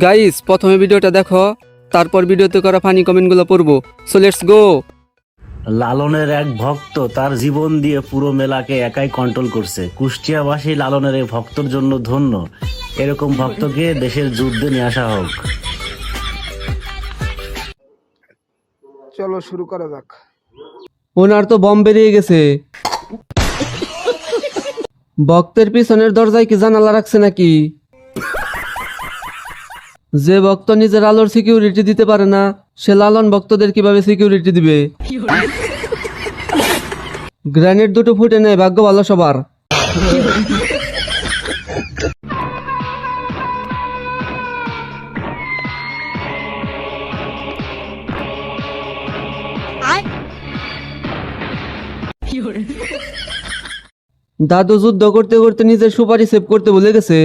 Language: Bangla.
গাইস প্রথমে ভিডিওটা দেখো, তারপর ভিডিওতে করা ফানি কমেন্টগুলো পড়বো। So let's go. লালনের এক ভক্ত তার জীবন দিয়ে পুরো মেলাকে একাই কন্ট্রোল করছে। কুষ্টিয়াবাসী লালনের এই ভক্তর জন্য ধন্য। এরকম ভক্তকে দেশের যুদ্ধে নিয়ে আসা হোক। চলো শুরু করা যাক। ওনার তো বম বেরিয়ে গেছে। ভক্তের পিছনের দরজায় কি জানালা রাখছে নাকি? যে ভক্ত নিজের আলোর সিকিউরিটি দিতে পারে না, সে লালন ভক্তদের কিভাবে সিকিউরিটি দিবে? গ্রেনেড দুটো ফুটে নেয়, ভাগ্য ভালো সবার। দাদু যুদ্ধ করতে করতে নিজের সুপারি সেভ করতে ভুলে গেছে।